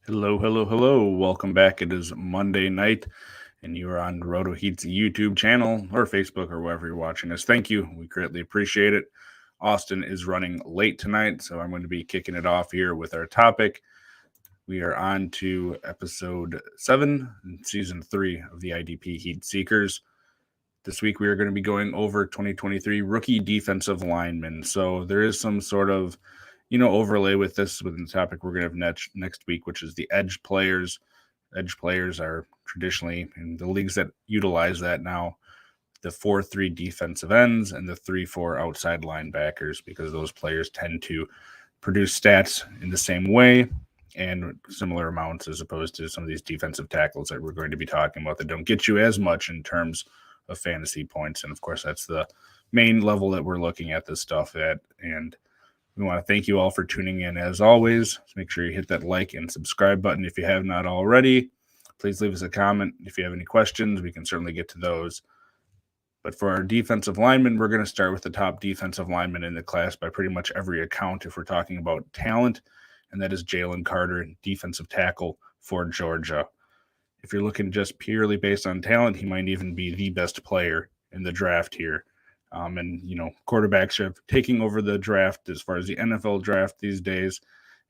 Hello, hello, hello. Welcome back. It is Monday night, and you are on RotoHeat's YouTube channel or Facebook or wherever you're watching us. Thank you. We greatly appreciate it. Austin is running late tonight, so I'm going to be kicking it off here with our topic. We are on to episode 7 in season 3 of the IDP Heat Seekers. This week we are going to be going over 2023 rookie defensive linemen. So there is some sort of overlay with this within the topic we're going to have next week, which is the edge players. Edge players are traditionally in the leagues that utilize that now the 4-3 defensive ends and the 3-4 outside linebackers, because those players tend to produce stats in the same way and similar amounts as opposed to some of these defensive tackles that we're going to be talking about that don't get you as much in terms of fantasy points. And of course, that's the main level that we're looking at this stuff at. And we want to thank you all for tuning in as always. Make sure you hit that like and subscribe button if you have not already. Please leave us a comment. If you have any questions, we can certainly get to those. But for our defensive linemen, we're going to start with the top defensive lineman in the class by pretty much every account if we're talking about talent, and that is Jalen Carter, defensive tackle for Georgia. If you're looking just purely based on talent, he might even be the best player in the draft here. Quarterbacks are taking over the draft as far as the NFL draft these days,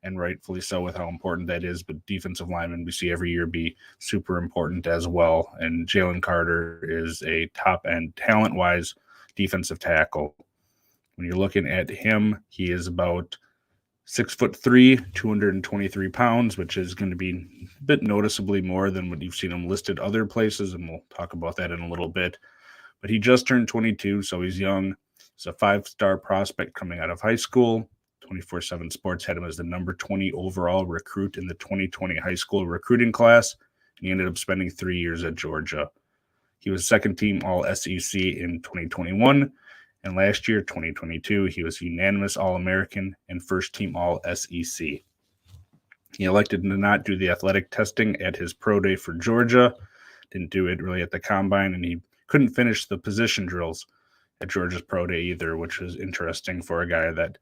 and rightfully so with how important that is. But defensive linemen we see every year be super important as well. And Jalen Carter is a top-end, talent-wise, defensive tackle. When you're looking at him, he is about 6'3", 223 pounds, which is going to be a bit noticeably more than what you've seen him listed other places, and we'll talk about that in a little bit. But he just turned 22, so he's young. He's a 5-star prospect coming out of high school. 24/7 Sports had him as the number 20 overall recruit in the 2020 high school recruiting class. He ended up spending 3 years at Georgia. He was second-team All-SEC in 2021, and last year, 2022, he was unanimous All-American and first-team All-SEC. He elected to not do the athletic testing at his pro day for Georgia, didn't do it really at the combine, and he couldn't finish the position drills at Georgia's pro day either, which was interesting for a guy that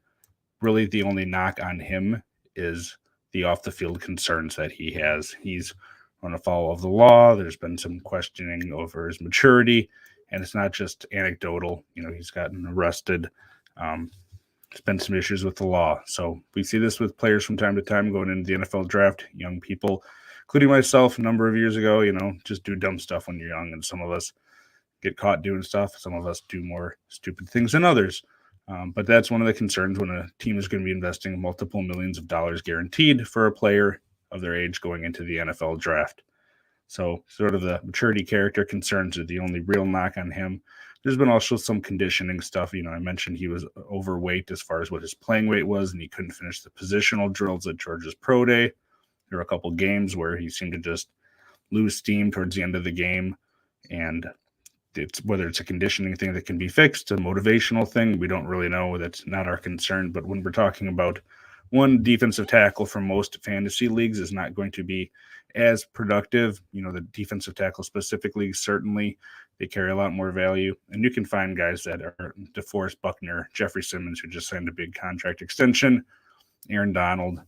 really the only knock on him is the off-the-field concerns that he has. He's on a follow of the law. There's been some questioning over his maturity, and it's not just anecdotal. He's gotten arrested. There's been some issues with the law. So we see this with players from time to time going into the NFL draft, young people, including myself a number of years ago, just do dumb stuff when you're young, and some of us get caught doing stuff. Some of us do more stupid things than others. But that's one of the concerns when a team is going to be investing multiple millions of dollars guaranteed for a player of their age going into the NFL draft. So sort of the maturity character concerns are the only real knock on him. There's been also some conditioning stuff. I mentioned he was overweight as far as what his playing weight was, and he couldn't finish the positional drills at Georgia's pro day. There were a couple games where he seemed to just lose steam towards the end of the game, and whether it's a conditioning thing that can be fixed, a motivational thing, we don't really know. That's not our concern. But when we're talking about one defensive tackle for most fantasy leagues is not going to be as productive, the defensive tackle specifically, certainly they carry a lot more value. And you can find guys that are DeForest Buckner, Jeffrey Simmons, who just signed a big contract extension, Aaron Donald,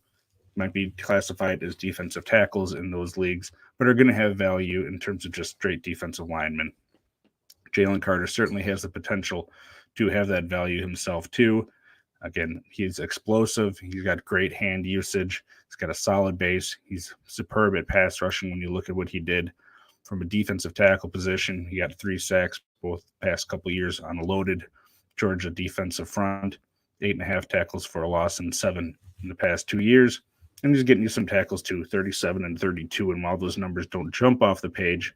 might be classified as defensive tackles in those leagues, but are going to have value in terms of just straight defensive linemen. Jalen Carter certainly has the potential to have that value himself too. Again, he's explosive. He's got great hand usage. He's got a solid base. He's superb at pass rushing when you look at what he did from a defensive tackle position. He got 3 sacks both past couple years on a loaded Georgia defensive front, 8.5 tackles for a loss and 7 in the past 2 years. And he's getting you some tackles too, 37 and 32. And while those numbers don't jump off the page,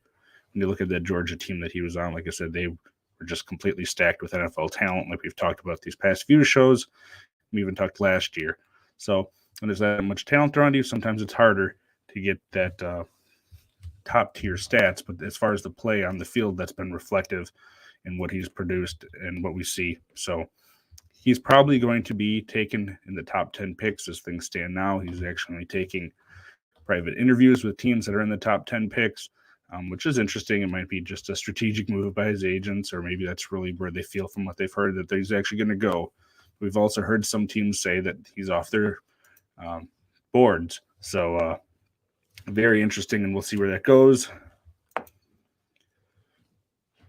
when you look at that Georgia team that he was on, like I said, they were just completely stacked with NFL talent, like we've talked about these past few shows. We even talked last year. So when there's that much talent around you, sometimes it's harder to get that top-tier stats. But as far as the play on the field, that's been reflective in what he's produced and what we see. So he's probably going to be taken in the top 10 picks as things stand now. He's actually taking private interviews with teams that are in the top 10 picks. Which is interesting. It might be just a strategic move by his agents, or maybe that's really where they feel from what they've heard that he's actually going to go. We've also heard some teams say that he's off their boards. So Very interesting, and we'll see where that goes.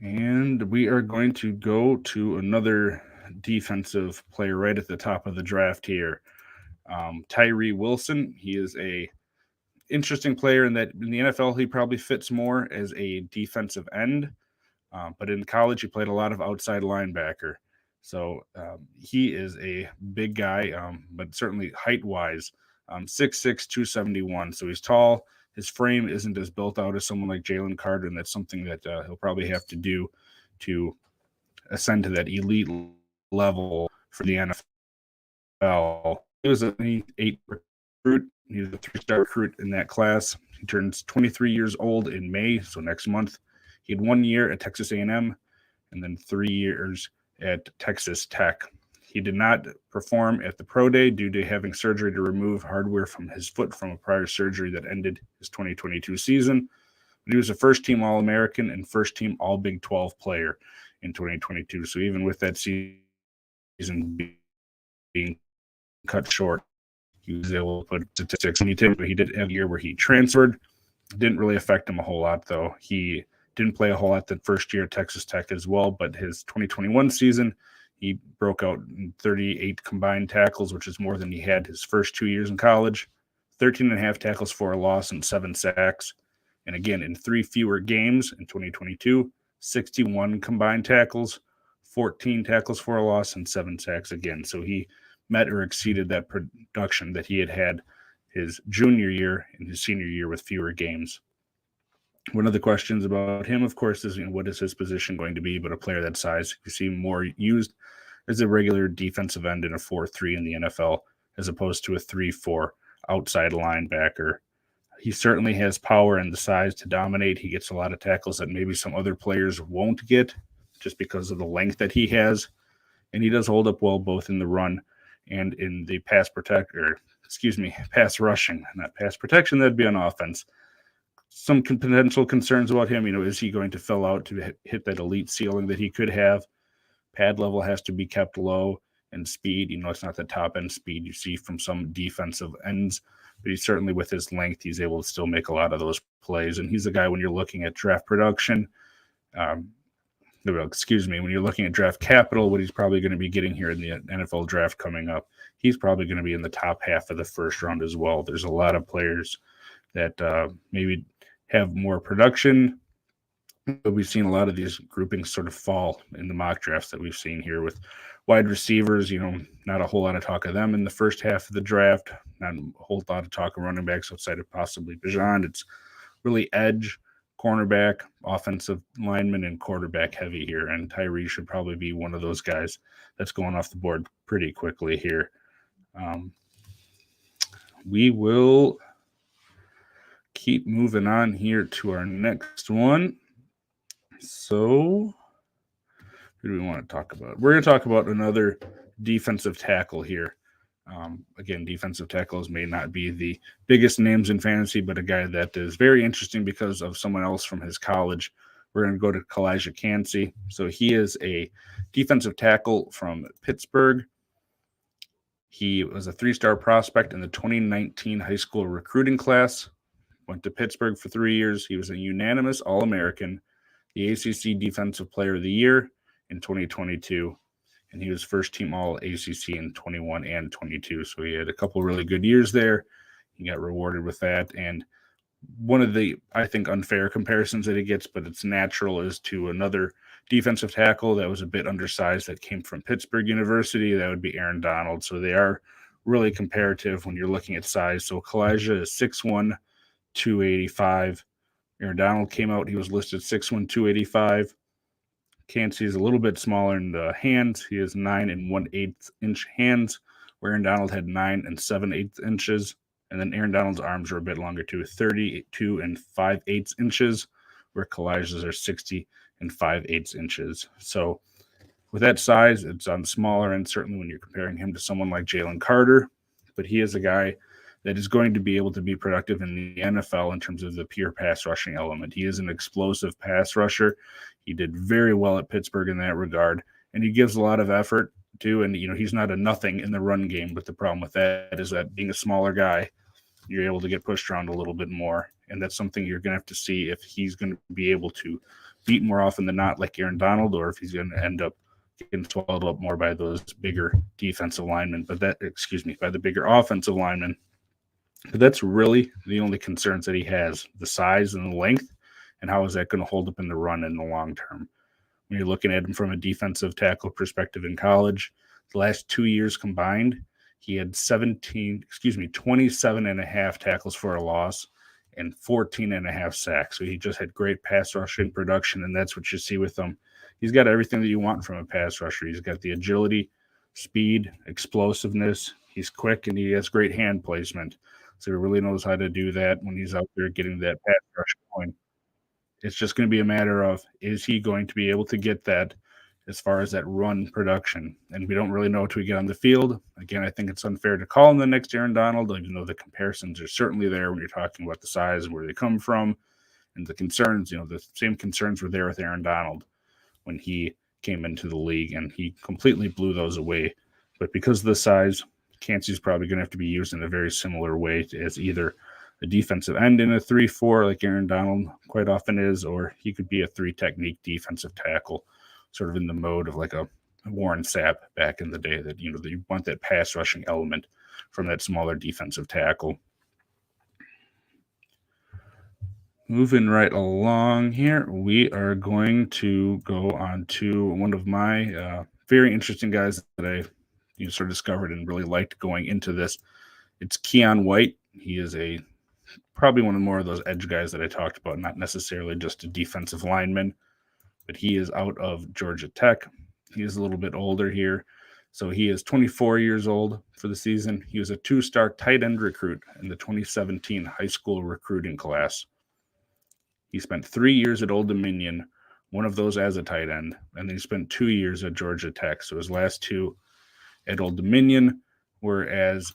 And we are going to go to another defensive player right at the top of the draft here. Tyree Wilson. He is a interesting player in that in the NFL he probably fits more as a defensive end, but in college he played a lot of outside linebacker. So he is a big guy, but certainly height-wise, 6'6", 271. So he's tall. His frame isn't as built out as someone like Jalen Carter, and that's something that he'll probably have to do to ascend to that elite level for the NFL. He was an 8 recruit. He was a 3-star recruit in that class. He turns 23 years old in May, so next month. He had 1 year at Texas A&M and then 3 years at Texas Tech. He did not perform at the pro day due to having surgery to remove hardware from his foot from a prior surgery that ended his 2022 season. But he was a first-team All-American and first-team All-Big 12 player in 2022. So even with that season being cut short, he was able to put statistics. And he did have a year where he transferred. It didn't really affect him a whole lot, though. He didn't play a whole lot the first year at Texas Tech as well, but his 2021 season, he broke out in 38 combined tackles, which is more than he had his first 2 years in college, 13.5 tackles for a loss and 7 sacks. And again, in 3 fewer games in 2022, 61 combined tackles, 14 tackles for a loss, and 7 sacks again. So he met or exceeded that production that he had his junior year and his senior year with fewer games. One of the questions about him, of course, is what is his position going to be? But a player that size, you see more used as a regular defensive end in a 4-3 in the NFL, as opposed to a 3-4 outside linebacker. He certainly has power and the size to dominate. He gets a lot of tackles that maybe some other players won't get just because of the length that he has. And he does hold up well both in the run and in the pass rushing, not pass protection. That'd be on offense. Some potential concerns about him. Is he going to fill out to hit that elite ceiling that he could have? Pad level has to be kept low, and speed, it's not the top end speed you see from some defensive ends, but he's certainly, with his length, he's able to still make a lot of those plays. And he's a guy, when you're looking at draft production, when you're looking at draft capital, what he's probably going to be getting here in the NFL draft coming up, he's probably going to be in the top half of the first round as well. There's a lot of players that maybe have more production, but we've seen a lot of these groupings sort of fall in the mock drafts that we've seen here with wide receivers. Not a whole lot of talk of them in the first half of the draft, not a whole lot of talk of running backs outside of possibly Bijan. It's really edge, cornerback, offensive lineman, and quarterback heavy here, and Tyree should probably be one of those guys that's going off the board pretty quickly here. We will keep moving on here to our next one. So, who do we want to talk about? We're going to talk about another defensive tackle here. Again, defensive tackles may not be the biggest names in fantasy, but a guy that is very interesting because of someone else from his college. We're going to go to Kalijah Kancey. So he is a defensive tackle from Pittsburgh. He was a 3-star prospect in the 2019 high school recruiting class. Went to Pittsburgh for 3 years. He was a unanimous All-American, the ACC Defensive Player of the Year in 2022, and he was first-team All-ACC in 21 and 22. So he had a couple really good years there. He got rewarded with that. And one of the, I think, unfair comparisons that he gets, but it's natural, is to another defensive tackle that was a bit undersized that came from Pittsburgh University. That would be Aaron Donald. So they are really comparative when you're looking at size. So Kalijah is 6'1", 285. Aaron Donald came out, he was listed 6'1", 285. Kancey is a little bit smaller in the hands. He has 9 1/8 inch hands, where Aaron Donald had 9 7/8 inches. And then Aaron Donald's arms are a bit longer too, 32 5/8 inches, where Kalijah's are 60 5/8 inches. So with that size, it's on the smaller end, certainly when you're comparing him to someone like Jalen Carter. But he is a guy that is going to be able to be productive in the NFL in terms of the pure pass rushing element. He is an explosive pass rusher. He did very well at Pittsburgh in that regard, and he gives a lot of effort too. And, he's not a nothing in the run game, but the problem with that is that being a smaller guy, you're able to get pushed around a little bit more. And that's something you're going to have to see if he's going to be able to beat more often than not, like Aaron Donald, or if he's going to end up getting swallowed up more by those bigger defensive linemen. By the bigger offensive linemen. But that's really the only concerns that he has: the size and the length, and how is that going to hold up in the run in the long term. When you're looking at him from a defensive tackle perspective in college, the last 2 years combined, he had 27 and a half tackles for a loss and 14 and a half sacks. So he just had great pass rushing production, and that's what you see with him. He's got everything that you want from a pass rusher. He's got the agility, speed, explosiveness. He's quick, and he has great hand placement. So he really knows how to do that when he's out there getting that pass rush going. It's just going to be a matter of, is he going to be able to get that as far as that run production? And we don't really know until we get on the field. Again, I think it's unfair to call him the next Aaron Donald, even though the comparisons are certainly there when you're talking about the size and where they come from and the concerns. The same concerns were there with Aaron Donald when he came into the league, and he completely blew those away. But because of the size, Cansey's probably going to have to be used in a very similar way as either a defensive end in a 3-4 like Aaron Donald quite often is, or he could be a 3-technique defensive tackle, sort of in the mode of like a Warren Sapp back in the day, that that you want that pass rushing element from that smaller defensive tackle. Moving right along here, we are going to go on to one of my very interesting guys that I sort of discovered and really liked going into this. It's Keion White. He is probably one of more of those edge guys that I talked about, not necessarily just a defensive lineman, but he is out of Georgia Tech. He is a little bit older here. So he is 24 years old for the season. He was a 2-star tight end recruit in the 2017 high school recruiting class. He spent 3 years at Old Dominion, one of those as a tight end, and then he spent 2 years at Georgia Tech. So his last 2 at Old Dominion were as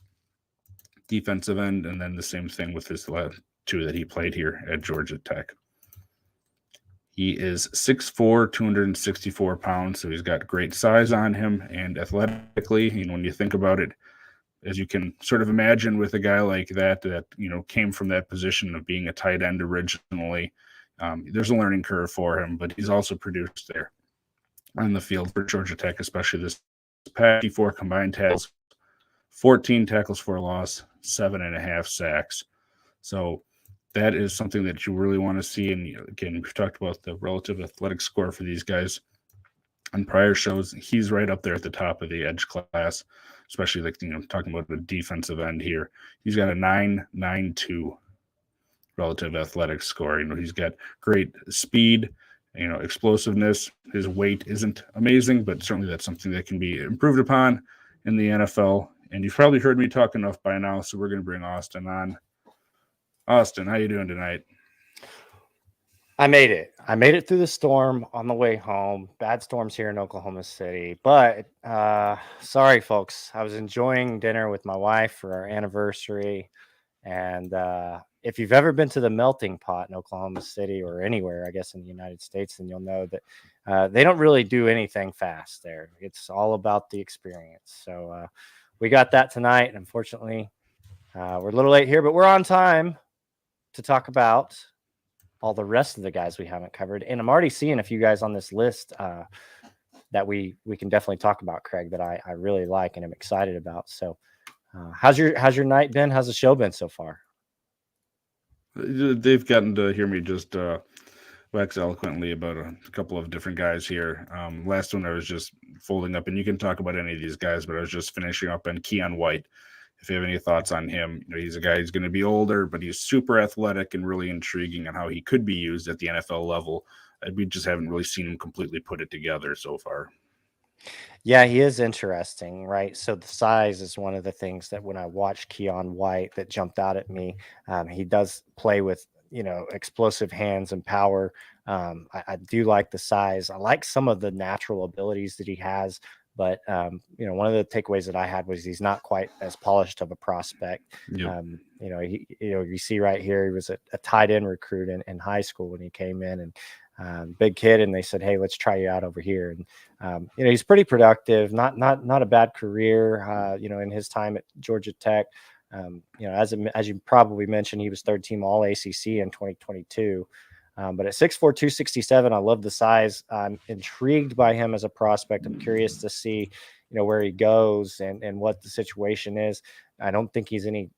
defensive end, and then the same thing with his last 2 that he played here at Georgia Tech. He is 6'4", 264 pounds, so he's got great size on him, and athletically, when you think about it, as you can sort of imagine with a guy like that came from that position of being a tight end originally, there's a learning curve for him, but he's also produced there on the field for Georgia Tech, especially this past 4 combined tackles, 14 tackles for a loss, 7.5 sacks. So that is something that you really want to see. And again, we've talked about the relative athletic score for these guys on prior shows. He's right up there at the top of the edge class, especially talking about the defensive end here. He's got a 9.92 relative athletic score. He's got great speed, explosiveness. His weight isn't amazing, but certainly that's something that can be improved upon in the NFL. And you've probably heard me talk enough by now, so we're going to bring Austin on. Austin, how you doing tonight? I made it through the storm on the way home. Bad storms here in Oklahoma City. But sorry, folks. I was enjoying dinner with my wife for our anniversary. And if you've ever been to the Melting Pot in Oklahoma City or anywhere, I guess, in the United States, then you'll know that they don't really do anything fast there. It's all about the experience. So we got that tonight. Unfortunately, we're a little late here, but we're on time to talk about all the rest of the guys we haven't covered. And I'm already seeing a few guys on this list that we can definitely talk about, Kraig, that I really like and I'm excited about. So how's your night been? How's the show been so far? They've gotten to hear me just wax eloquently about a couple of different guys here. Last one I was just folding up, and you can talk about any of these guys, but I was just finishing up on Keion White. If you have any thoughts on him, he's a guy who's going to be older, but he's super athletic and really intriguing on how he could be used at the NFL level. We just haven't really seen him completely put it together so far. Yeah, he is interesting, right? So the size is one of the things that when I watched Keion White that jumped out at me. He does play with, explosive hands and power. I do like the size. I like some of the natural abilities that he has. But, one of the takeaways that I had was he's not quite as polished of a prospect. Yep. You see right here, he was a tight end recruit in high school when he came in, and big kid. And they said, hey, let's try you out over here. And, he's pretty productive, not a bad career, in his time at Georgia Tech. As you probably mentioned, he was third team All ACC in 2022. But at 6'4", 267, I love the size. I'm intrigued by him as a prospect. I'm curious to see, where he goes and what the situation is. I don't think he's any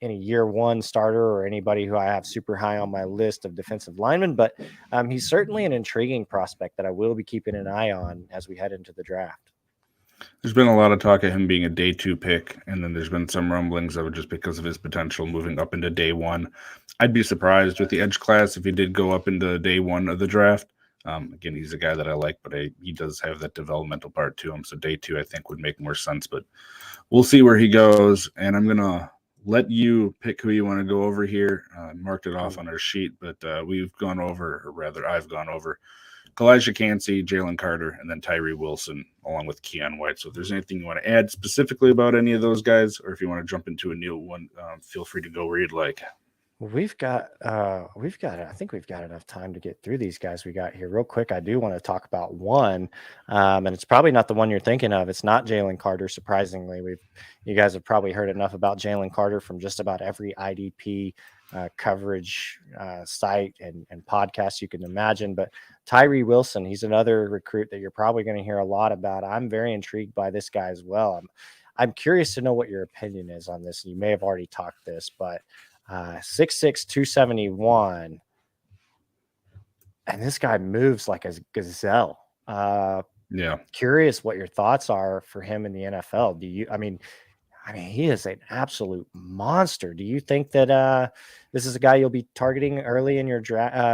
year one starter or anybody who I have super high on my list of defensive linemen, but he's certainly an intriguing prospect that I will be keeping an eye on as we head into the draft. There's been a lot of talk of him being a day 2 pick, and then there's been some rumblings of it just because of his potential moving up into day 1. I'd be surprised with the edge class if he did go up into day 1 of the draft. Again, he's a guy that I like, but he does have that developmental part to him, so day 2 I think would make more sense, but we'll see where he goes, and I'm going to let you pick who you want to go over here. Marked it off on our sheet, but we've gone over, or rather I've gone over Kalijah Cansey, Jalen Carter, and then Tyree Wilson, along with Keon White. So if there's anything you want to add specifically about any of those guys, or if you want to jump into a new one, feel free to go where you'd like. We've got I think we've got enough time to get through these guys we got here real quick. I do want to talk about one, and it's probably not the one you're thinking of. It's not Jalen Carter. Surprisingly, you guys have probably heard enough about Jalen Carter from just about every IDP coverage site and podcast you can imagine. But Tyree Wilson, he's another recruit that you're probably going to hear a lot about. I'm very intrigued by this guy as well. I'm curious to know what your opinion is on this. You may have already talked this, but 6'6", 271, and this guy moves like a gazelle. Curious what your thoughts are for him in the NFL. He is an absolute monster. Do you think that this is a guy you'll be targeting early in your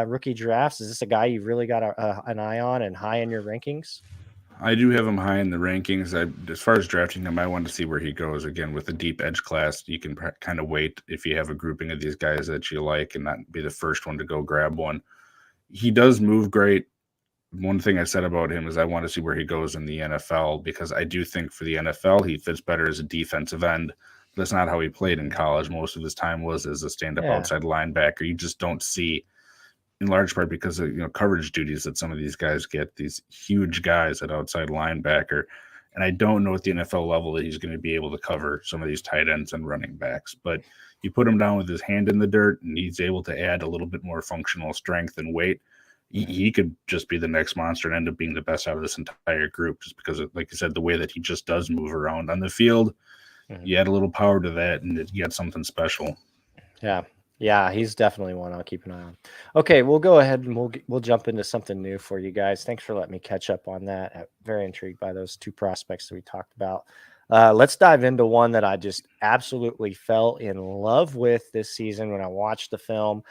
rookie drafts? Is this a guy you've really got an eye on and high in your rankings? I do have him high in the rankings. As far as drafting him, I want to see where he goes. Again, with a deep edge class, you can kind of wait if you have a grouping of these guys that you like and not be the first one to go grab one. He does move great. One thing I said about him is I want to see where he goes in the NFL, because I do think for the NFL, he fits better as a defensive end. That's not how he played in college. Most of his time was as a stand-up outside linebacker. You just don't see, in large part because of coverage duties that some of these guys get, these huge guys at outside linebacker. And I don't know at the NFL level that he's going to be able to cover some of these tight ends and running backs. But you put him down with his hand in the dirt and he's able to add a little bit more functional strength and weight. He could just be the next monster and end up being the best out of this entire group, just because of, like you said, the way that he just does move around on the field. You add a little power to that and you get something special. Yeah, he's definitely one I'll keep an eye on. Okay, we'll go ahead and we'll jump into something new for you guys. Thanks for letting me catch up on that. I'm very intrigued by those two prospects that we talked about. Let's dive into one that I just absolutely fell in love with this season when I watched the film.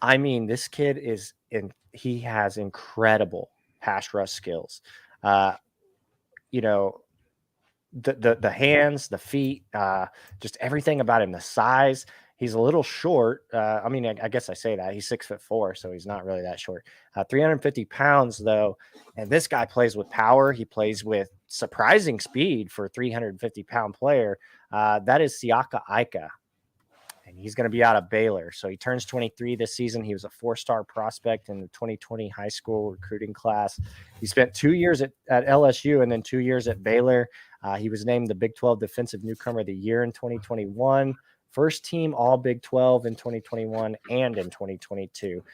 I mean, this kid he has incredible pass rush skills. The hands, the feet, just everything about him, the size. He's a little short. I guess I say that. He's 6'4", so he's not really that short. 350 pounds, though. And this guy plays with power. He plays with surprising speed for a 350-pound player. That is Siaka Ika. And he's going to be out of Baylor. So he turns 23 this season. He was a 4-star prospect in the 2020 high school recruiting class. He spent 2 years at LSU and then 2 years at Baylor. He was named the Big 12 Defensive Newcomer of the Year in 2021. First team All Big 12 in 2021 and in 2022.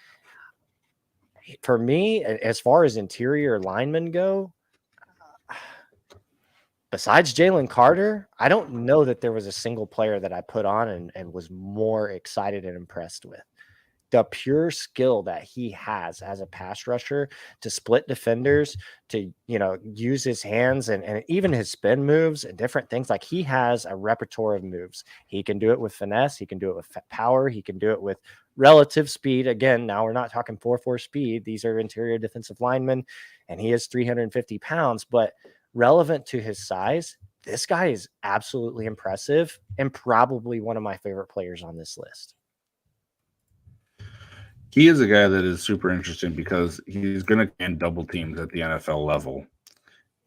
For me, as far as interior linemen go, besides Jalen Carter, I don't know that there was a single player that I put on and was more excited and impressed with. The pure skill that he has as a pass rusher to split defenders, to use his hands and even his spin moves and different things. Like, he has a repertoire of moves. He can do it with finesse. He can do it with power. He can do it with relative speed. Again, now we're not talking 4.4 speed. These are interior defensive linemen, and he is 350 pounds. But relevant to his size, this guy is absolutely impressive and probably one of my favorite players on this list. He is a guy that is super interesting because he's going to get double teams at the NFL level,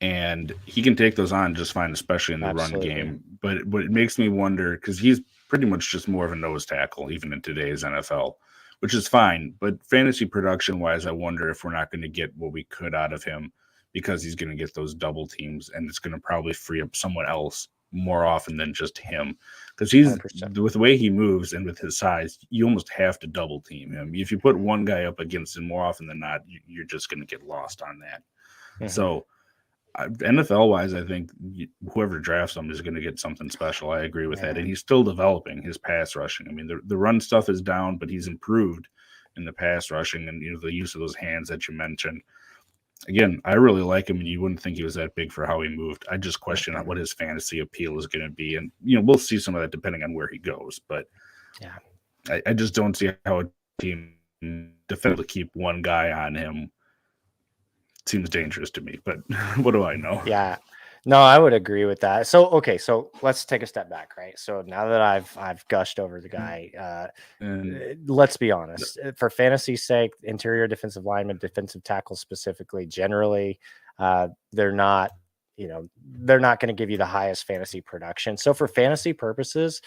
and he can take those on just fine, especially in the run game. But it makes me wonder, because he's pretty much just more of a nose tackle, even in today's NFL, which is fine. But fantasy production wise, I wonder if we're not going to get what we could out of him, because he's going to get those double teams, and it's going to probably free up someone else more often than just him, because he's 100%. with the way he moves and with his size, you almost have to double team him. If you put one guy up against him more often than not, you're just going to get lost on that. So NFL wise, I think whoever drafts him is going to get something special. I agree with that. And he's still developing his pass rushing. I mean, the run stuff is down, but he's improved in the pass rushing and the use of those hands that you mentioned. Again, I really like him, and you wouldn't think he was that big for how he moved. I just question what his fantasy appeal is going to be. And, we'll see some of that depending on where he goes. But I just don't see how a team defend to keep one guy on him. Seems dangerous to me, but what do I know? Yeah, no, I would agree with that. So let's take a step back, right? So now that I've gushed over the guy, let's be honest. For fantasy's sake, interior defensive linemen, defensive tackles specifically, generally, they're not going to give you the highest fantasy production. So for fantasy purposes,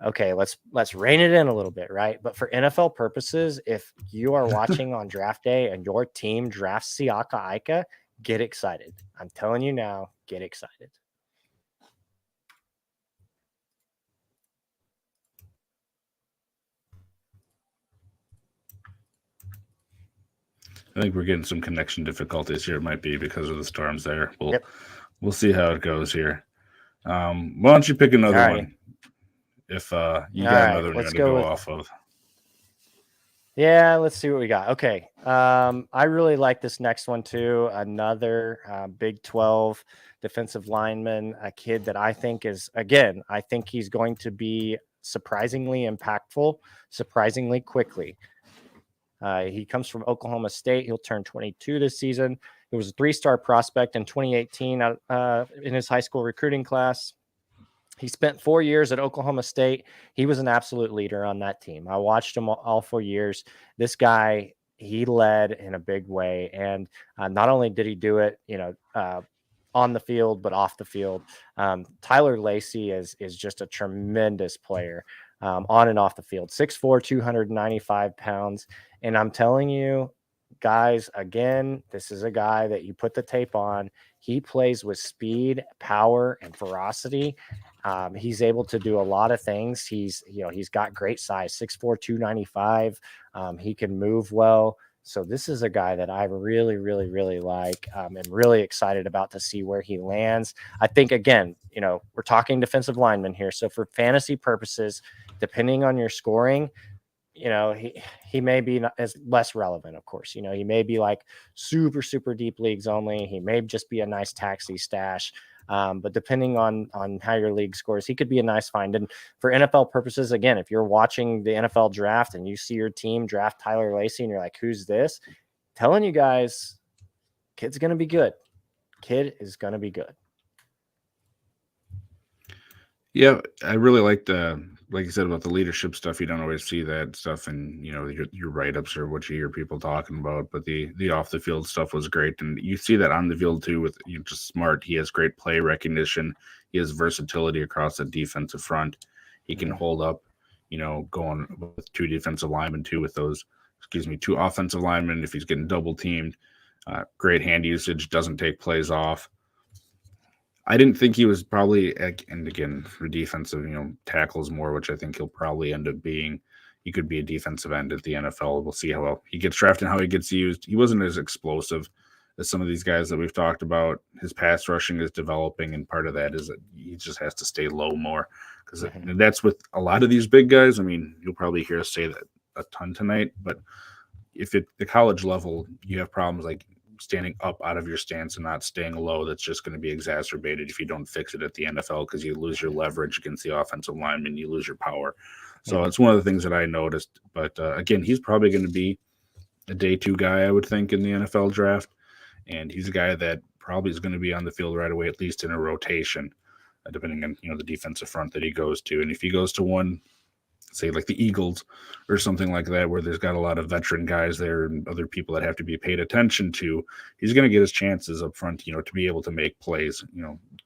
okay, let's rein it in a little bit, right? But for NFL purposes, if you are watching on draft day and your team drafts Siaka Ika, get excited. I'm telling you now, get excited. I think we're getting some connection difficulties here. It might be because of the storms there. We'll see how it goes here. Why don't you pick another one? If you got another one to go off of. Yeah, let's see what we got. Okay. I really like this next one too. Another Big 12 defensive lineman, a kid that I think I think he's going to be surprisingly impactful, surprisingly quickly. He comes from Oklahoma State. He'll turn 22 this season. He was a 3-star prospect in 2018 in his high school recruiting class. He spent 4 years at Oklahoma State. He was an absolute leader on that team. I watched him all 4 years. This guy, he led in a big way. And not only did he do it, on the field, but off the field. Tyler Lacey is just a tremendous player on and off the field. 6'4", 295 pounds. And I'm telling you, guys, again, this is a guy that you put the tape on. He plays with speed, power, and ferocity. He's able to do a lot of things. He's got great size, 6'4", 295. He can move well. So this is a guy that I really, really, really like and really excited about to see where he lands. I think, again, we're talking defensive lineman here. So for fantasy purposes, depending on your scoring, he may be as less relevant, of course. He may be like super, super deep leagues only. He may just be a nice taxi stash. But depending on how your league scores, he could be a nice find. And for NFL purposes, again, if you're watching the NFL draft and you see your team draft Tyler Lacey and you're like, who's this? Telling you guys, kid's going to be good. Kid is going to be good. Yeah, I really like like you said about the leadership stuff. You don't always see that stuff in your write-ups or what you hear people talking about. But the off the field stuff was great, and you see that on the field too. With just smart, he has great play recognition. He has versatility across the defensive front. He can hold up, going with 2 defensive linemen too. With those, 2 offensive linemen if he's getting double teamed. Great hand usage. Doesn't take plays off. I didn't think he was probably, and again, for defensive, tackles more, which I think he'll probably end up being. He could be a defensive end at the NFL. We'll see how well he gets drafted and how he gets used. He wasn't as explosive as some of these guys that we've talked about. His pass rushing is developing, and part of that is that he just has to stay low more because that's with a lot of these big guys. I mean, you'll probably hear us say that a ton tonight, but if at the college level, you have problems like standing up out of your stance and not staying low, that's just going to be exacerbated if you don't fix it at the NFL because you lose your leverage against the offensive lineman, you lose your power. So it's one of the things that I noticed. But again, he's probably going to be a day 2 guy, I would think, in the NFL draft. And he's a guy that probably is going to be on the field right away, at least in a rotation, depending on the defensive front that he goes to. And if he goes to one, say like the Eagles or something like that, where there's got a lot of veteran guys there and other people that have to be paid attention to, he's going to get his chances up front, to be able to make plays,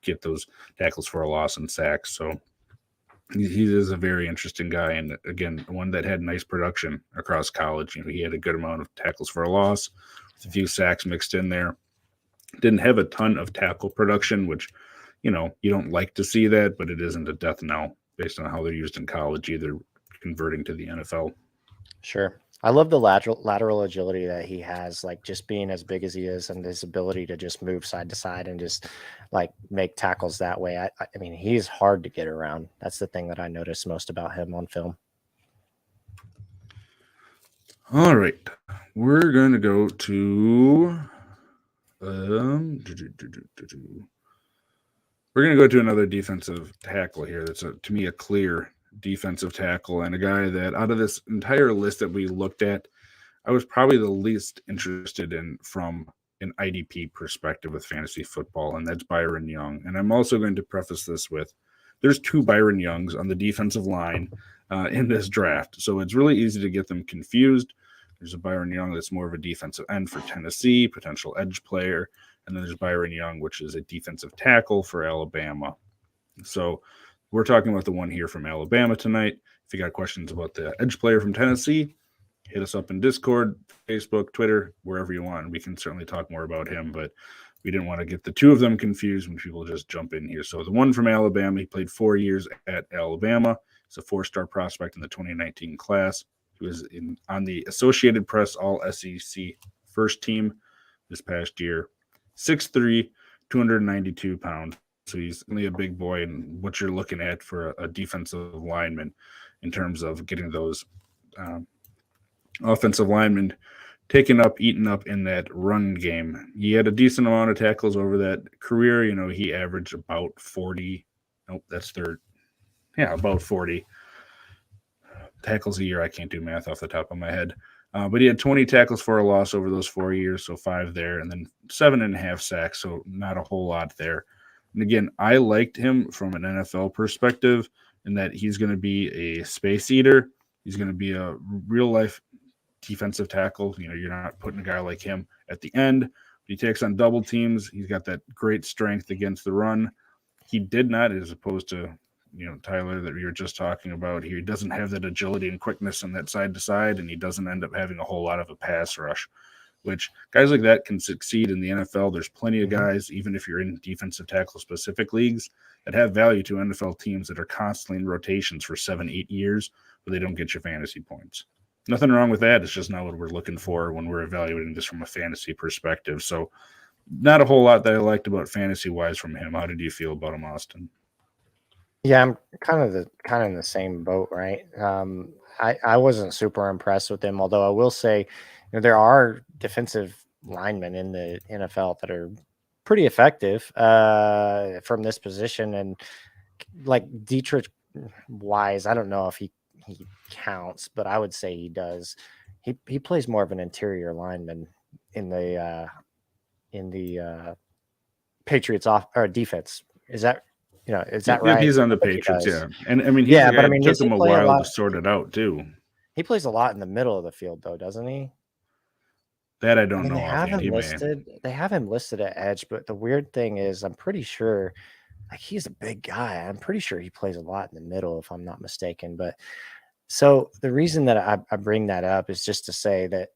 get those tackles for a loss and sacks. So he is a very interesting guy. And again, one that had nice production across college. He had a good amount of tackles for a loss with a few sacks mixed in there. Didn't have a ton of tackle production, which, you don't like to see that, but it isn't a death knell based on how they're used in college, either converting to the NFL. Sure. I love the lateral agility that he has, like just being as big as he is and his ability to just move side to side and just like make tackles that way. I mean, he's hard to get around. That's the thing that I noticed most about him on film. All right. We're going to go to we're going to go to another defensive tackle here. That's to me a clear defensive tackle, and a guy that out of this entire list that we looked at, I was probably the least interested in from an IDP perspective with fantasy football, and that's Byron Young. And I'm also going to preface this with there's 2 Byron Youngs on the defensive line in this draft, so it's really easy to get them confused. There's a Byron Young that's more of a defensive end for Tennessee, potential edge player, and then there's Byron Young, which is a defensive tackle for Alabama. So we're talking about the one here from Alabama tonight. If you got questions about the edge player from Tennessee, hit us up in Discord, Facebook, Twitter, wherever you want. We can certainly talk more about him, but we didn't want to get the 2 of them confused when people just jump in here. So the one from Alabama, he played 4 years at Alabama. He's a 4-star prospect in the 2019 class. He was on the Associated Press All-SEC first team this past year. 6'3", 292 pounds. So he's only a big boy, and what you're looking at for a defensive lineman in terms of getting those offensive linemen taken up, eaten up in that run game. He had a decent amount of tackles over that career. He averaged about 40. Nope, that's third. Yeah, about 40 tackles a year. I can't do math off the top of my head. But he had 20 tackles for a loss over those 4 years, so 5 there, and then 7.5 sacks, so not a whole lot there. And again, I liked him from an NFL perspective in that he's going to be a space eater. He's going to be a real-life defensive tackle. You're not putting a guy like him at the end. He takes on double teams. He's got that great strength against the run. He did not, as opposed to Tyler that we were just talking about here, he doesn't have that agility and quickness on that side to side, and he doesn't end up having a whole lot of a pass rush, which guys like that can succeed in the NFL. There's plenty of guys, even if you're in defensive tackle specific leagues, that have value to NFL teams that are constantly in rotations for 7-8 years, but they don't get you fantasy points. Nothing wrong with that. It's just not what we're looking for when we're evaluating this from a fantasy perspective. So not a whole lot that I liked about fantasy wise from him. How did you feel about him, Austin? Yeah, I'm kind of in the same boat, right? I wasn't super impressed with him, although I will say there are defensive linemen in the NFL that are pretty effective from this position, and like Dietrich Wise, I don't know if he counts, but I would say he does. He plays more of an interior lineman in the Patriots off or defense. Is that right? He's on the Patriots, yeah. And I mean, but I mean, it took him a while to sort it out too. He plays a lot in the middle of the field, though, doesn't he? That I don't know. They have him listed at edge, but the weird thing is, I'm pretty sure, like, he's a big guy. I'm pretty sure he plays a lot in the middle, if I'm not mistaken. But so the reason that I bring that up is just to say that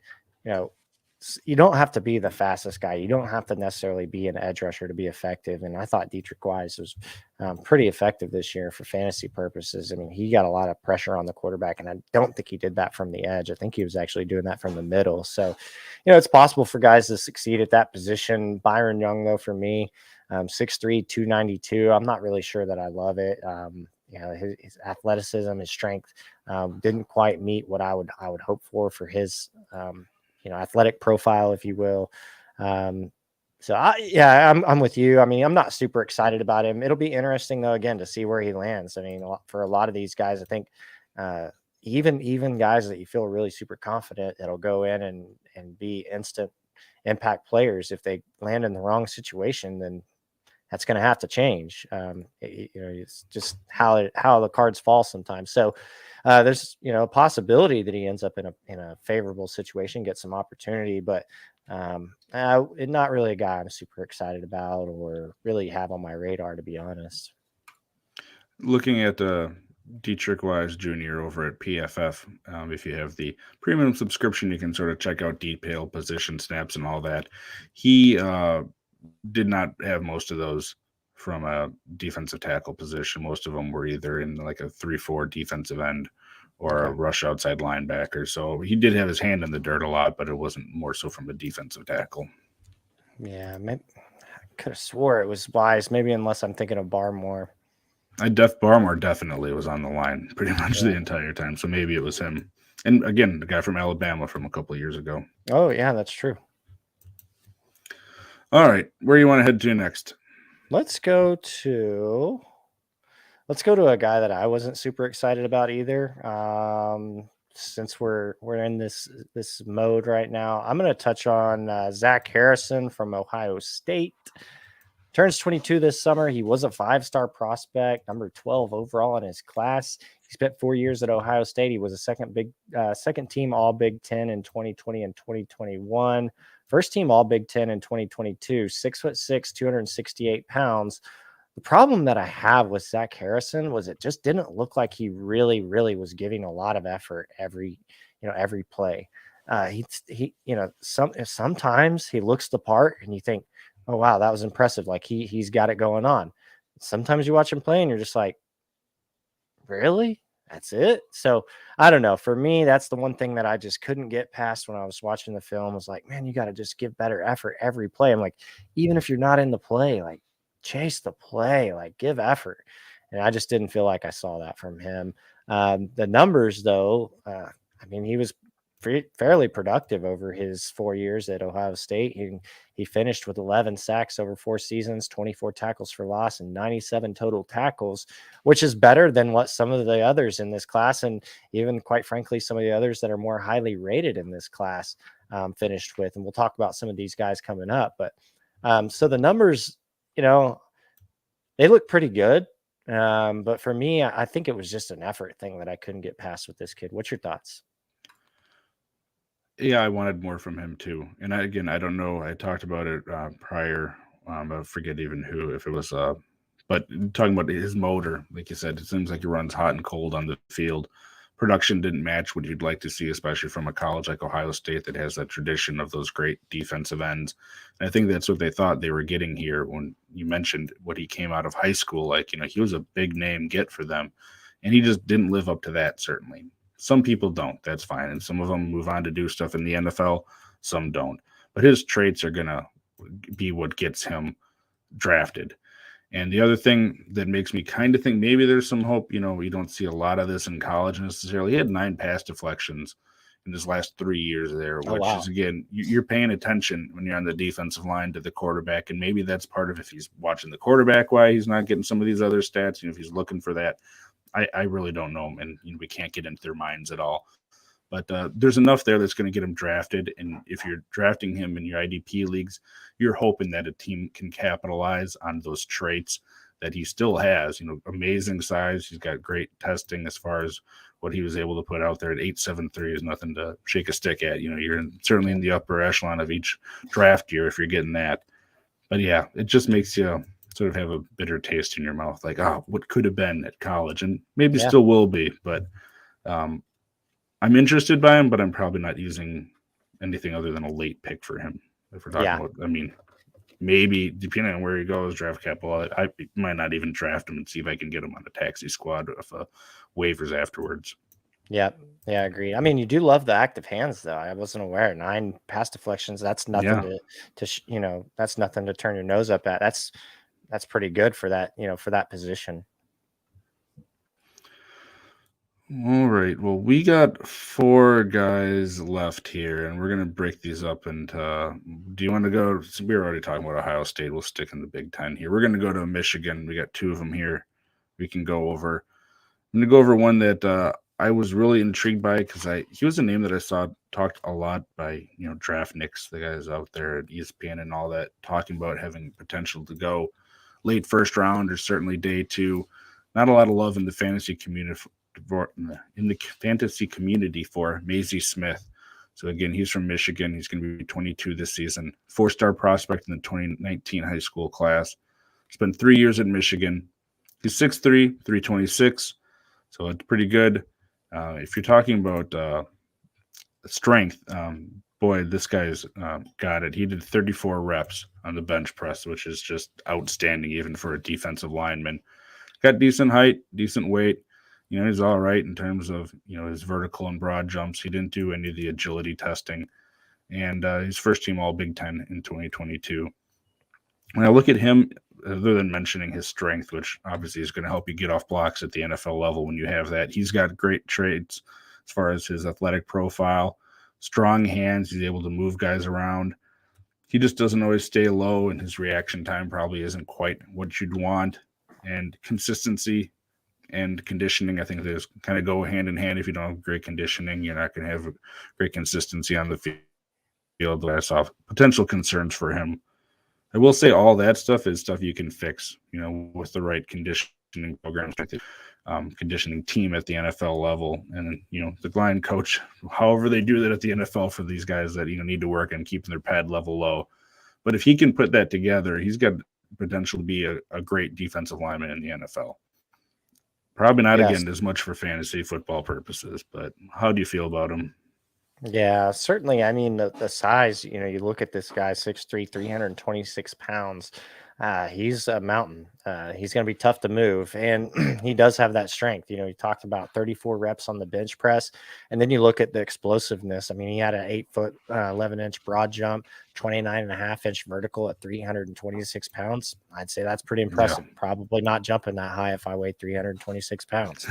you don't have to be the fastest guy. You don't have to necessarily be an edge rusher to be effective. And I thought Dietrich Wise was pretty effective this year for fantasy purposes. I mean, he got a lot of pressure on the quarterback, and I don't think he did that from the edge. I think he was actually doing that from the middle. So, it's possible for guys to succeed at that position. Byron Young, though, for me, 6'3", 292. I'm not really sure that I love it. His athleticism, his strength didn't quite meet what I would hope for his athletic profile, if you will. I'm with you. I mean, I'm not super excited about him. It'll be interesting though, again, to see where he lands. I mean, for a lot of these guys, I think even guys that you feel really super confident that'll go in and be instant impact players, if they land in the wrong situation, then that's going to have to change. It's just how the cards fall sometimes. So there's a possibility that he ends up in a favorable situation, get some opportunity, but not really a guy I'm super excited about or really have on my radar, to be honest. Looking at Dietrich Wise Jr. over at PFF, if you have the premium subscription, you can sort of check out detailed position snaps and all that. He did not have most of those from a defensive tackle position. Most of them were either in like a 3-4 defensive end or a rush outside linebacker. So he did have his hand in the dirt a lot, but it wasn't more so from a defensive tackle. Yeah, maybe, I could have swore it was Wise, maybe unless I'm thinking of Barmore. Barmore definitely was on the line pretty much the entire time, so maybe it was him. And again, the guy from Alabama from a couple of years ago. Oh, yeah, that's true. All right, where do you want to head to next? Let's go to a guy that I wasn't super excited about either. Since we're in this mode right now, I'm going to touch on Zach Harrison from Ohio State. Turns 22 this summer. He was a 5-star prospect, number 12 overall in his class. He spent 4 years at Ohio State. He was a second team All Big Ten in 2020 and 2021. First team All Big Ten in 2022. 6'6", 268 pounds. The problem that I have with Zach Harrison was it just didn't look like he really, really was giving a lot of effort every play. Sometimes he looks the part and you think, oh, wow, that was impressive. Like he's got it going on. Sometimes you watch him play and you're just like, really? That's it? So I don't know. For me, that's the one thing that I just couldn't get past when I was watching the film. Was like, man, you got to just give better effort every play. I'm like, even if you're not in the play, like chase the play, like give effort. And I just didn't feel like I saw that from him. The numbers, though, he was fairly productive over his 4 years at Ohio State. He finished with 11 sacks over 4 seasons, 24 tackles for loss, and 97 total tackles, which is better than what some of the others in this class, and even quite frankly, some of the others that are more highly rated in this class finished with. And we'll talk about some of these guys coming up. But so the numbers, they look pretty good. But for me, I think it was just an effort thing that I couldn't get past with this kid. What's your thoughts? Yeah, I wanted more from him too. And I don't know. I talked about it prior. I forget even who, if it was, but talking about his motor, like you said, it seems like he runs hot and cold on the field. Production didn't match what you'd like to see, especially from a college like Ohio State that has that tradition of those great defensive ends. And I think that's what they thought they were getting here when you mentioned what he came out of high school. Like, he was a big name get for them, and he just didn't live up to that, certainly. Some people don't. That's fine. And some of them move on to do stuff in the NFL. Some don't. But his traits are going to be what gets him drafted. And the other thing that makes me kind of think maybe there's some hope, we don't see a lot of this in college necessarily. He had 9 pass deflections in his last 3 years there, which is, again, you're paying attention when you're on the defensive line to the quarterback. And maybe that's part of if he's watching the quarterback, why he's not getting some of these other stats, if he's looking for that. I really don't know, and we can't get into their minds at all. But there's enough there that's going to get him drafted, and if you're drafting him in your IDP leagues, you're hoping that a team can capitalize on those traits that he still has. Amazing size. He's got great testing as far as what he was able to put out there at 8.73 is nothing to shake a stick at. You're certainly in the upper echelon of each draft year if you're getting that. But yeah, it just makes you sort of have a bitter taste in your mouth, like, what could have been at college, and maybe still will be. But I'm interested by him, but I'm probably not using anything other than a late pick for him. If we're talking about, maybe depending on where he goes, draft capital, I might not even draft him and see if I can get him on a taxi squad of waivers afterwards. Yeah, agreed. You do love the active hands, though. I wasn't aware. 9 pass deflections. That's nothing that's nothing to turn your nose up at. That's pretty good for that, for that position. All right. Well, we got 4 guys left here, and we're going to break these up into, do you want to go? So we were already talking about Ohio State. We'll stick in the Big Ten here. We're going to go to Michigan. We got 2 of them here we can go over. I'm going to go over one that I was really intrigued by because he was a name that I saw talked a lot by, Draft Nicks, the guys out there at ESPN and all that, talking about having potential to go late first round or certainly day 2. Not a lot of love in the fantasy community for Maisie Smith. So again, he's from Michigan. He's going to be 22 this season. 4-star prospect in the 2019 high school class. Spent 3 years at Michigan. He's 6'3", 326. So it's pretty good. If you're talking about strength, boy, this guy's got it. He did 34 reps on the bench press, which is just outstanding, even for a defensive lineman. Got decent height, decent weight. He's all right in terms of, his vertical and broad jumps. He didn't do any of the agility testing. And he's first team All Big Ten in 2022. When I look at him, other than mentioning his strength, which obviously is going to help you get off blocks at the NFL level when you have that, he's got great traits as far as his athletic profile, strong hands. He's able to move guys around. He just doesn't always stay low, and his reaction time probably isn't quite what you'd want. And consistency and conditioning, I think those kind of go hand in hand. If you don't have great conditioning, you're not going to have great consistency on the field. I saw potential concerns for him. I will say all that stuff is stuff you can fix, with the right conditioning programs, conditioning team at the NFL level. And, the line coach, however they do that at the NFL for these guys that, need to work on keeping their pad level low. But if he can put that together, he's got potential to be a great defensive lineman in the NFL. Probably not, again, as much for fantasy football purposes, but how do you feel about him? Yeah, certainly. I mean, the size, you look at this guy, 6'3", 326 pounds. He's a mountain. He's going to be tough to move, and he does have that strength. He talked about 34 reps on the bench press, and then you look at the explosiveness. I mean, he had an 8 foot, 11-inch broad jump, 29.5-inch vertical at 326 pounds. I'd say that's pretty impressive. Yeah. Probably not jumping that high if I weighed 326 pounds.